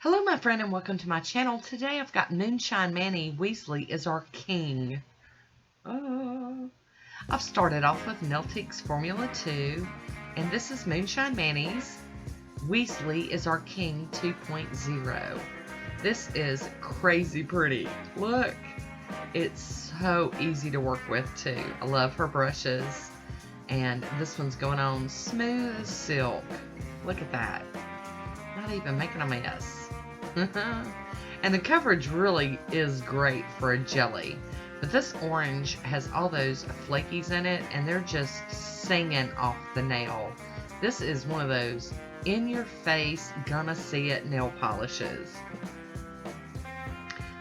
Hello my friend and welcome to my channel. Today I've got Moonshine Mani. Weasley is our king. I've started off with Nailtiques Formula 2 and this is Moonshine Mani's Weasley is our king 2.0. This is crazy pretty. Look, it's so easy to work with too. I love her brushes and this one's going on smooth as silk. Look at that. Not even making a mess. And the coverage really is great for a jelly, but this orange has all those flakies in it and they're just singing off the nail. This is one of those in your face, gonna see it nail polishes.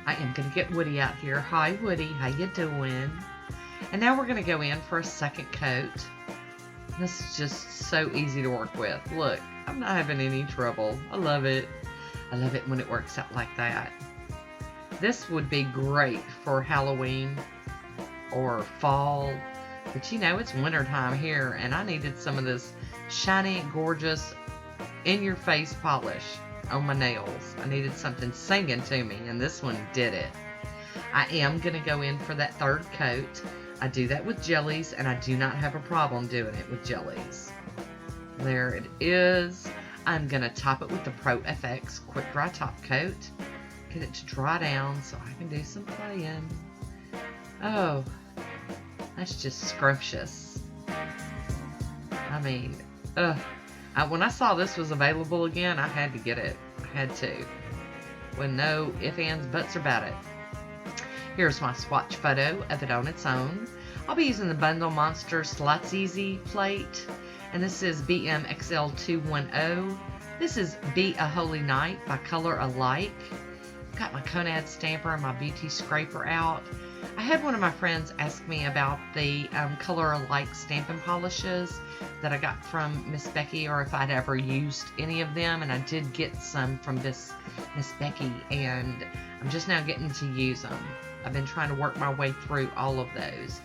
I am gonna get Woody out here. Hi Woody, how you doing? And now we're gonna go in for a second coat. This is just so easy to work with. Look, I'm not having any trouble. I love it. I love it when it works out like that. This would be great for Halloween or fall, but you know, it's winter time here and I needed some of this shiny, gorgeous, in-your-face polish on my nails. I needed something singing to me and this one did it. I am going to go in for that third coat. I do that with jellies and I do not have a problem doing it with jellies. There it is. I'm going to top it with the Pro FX Quick Dry Top Coat. Get it to dry down so I can do some playing. Oh, that's just scrumptious. I mean, when I saw this was available again, I had to get it. I had to. With no ifs, ands, buts about it. Here's my swatch photo of it on its own. I'll be using the Bundle Monster Sloteazzy plate. And this is MB-XL210. This is Be a Holy Night by Color Alike. I've got my Conad stamper and my beauty scraper out. I had one of my friends ask me about the Color Alike stamping polishes that I got from Miss Becky, or if I'd ever used any of them, and I did get some from Miss Becky, and I'm just now getting to use them. I've been trying to work my way through all of those.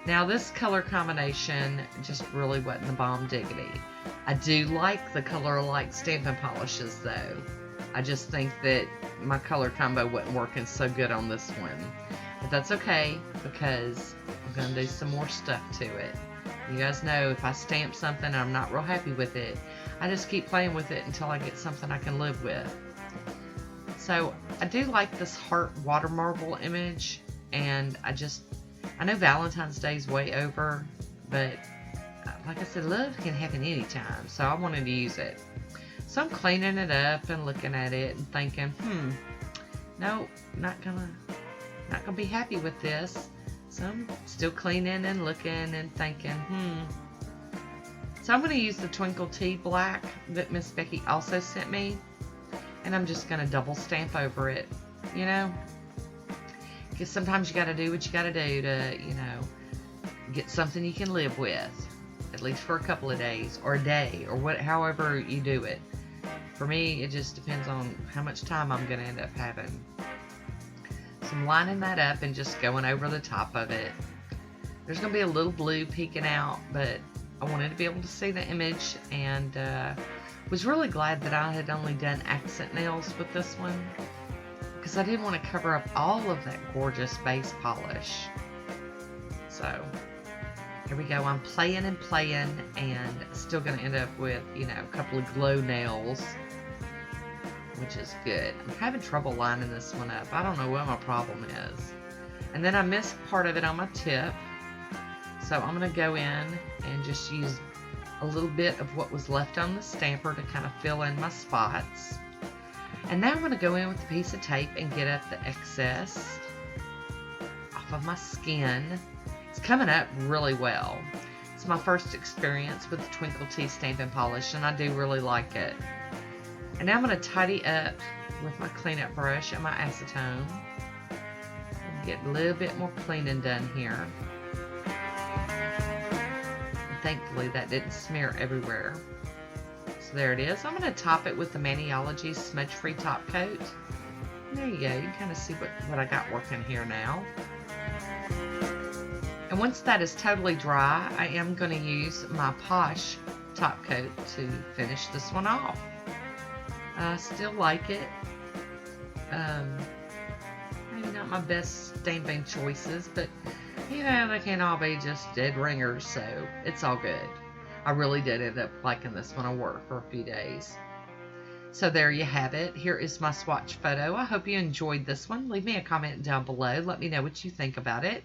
Now this color combination just really wasn't the bomb diggity. I do like the Color Alike stamping polishes though. I just think that my color combo wasn't working so good on this one. But that's okay because I'm going to do some more stuff to it. You guys know if I stamp something and I'm not real happy with it, I just keep playing with it until I get something I can live with. So I do like this heart water marble image, and I know Valentine's Day is way over, but like I said, love can happen anytime, so I wanted to use it. So I'm cleaning it up and looking at it and thinking, no, not gonna be happy with this. So I'm still cleaning and looking and thinking, So I'm gonna use the Twinkle Tea Black that Miss Becky also sent me, and I'm just gonna double stamp over it, you know? Because sometimes you got to do what you got to do to, you know, get something you can live with, at least for a couple of days, or a day, or however you do it. For me, it just depends on how much time I'm going to end up having. So I'm lining that up and just going over the top of it. There's going to be a little blue peeking out, but I wanted to be able to see the image, and was really glad that I had only done accent nails with this one, because I didn't want to cover up all of that gorgeous base polish. So here we go. I'm playing and playing and still going to end up with, you know, a couple of glow nails, which is good. I'm having trouble lining this one up. I don't know what my problem is. And then I missed part of it on my tip, so I'm going to go in and just use a little bit of what was left on the stamper to kind of fill in my spots. And now I'm going to go in with a piece of tape and get up the excess off of my skin. It's coming up really well. It's my first experience with the Twinkle Tea stamping polish, and I do really like it. And now I'm going to tidy up with my cleanup brush and my acetone. And get a little bit more cleaning done here. And thankfully that didn't smear everywhere. So there it is. I'm going to top it with the Maniology Smudge Free Top Coat. And there you go. You can kind of see what I got working here now. And once that is totally dry, I am going to use my Poshe top coat to finish this one off. I still like it. maybe not my best stain paint choices, but you know, they can't all be just dead ringers, so it's all good. I really did end up liking this one. I wore it for a few days. So there you have it. Here is my swatch photo. I hope you enjoyed this one. Leave me a comment down below. Let me know what you think about it.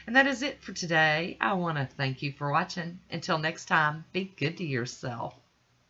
And that is it for today. I want to thank you for watching. Until next time, be good to yourself.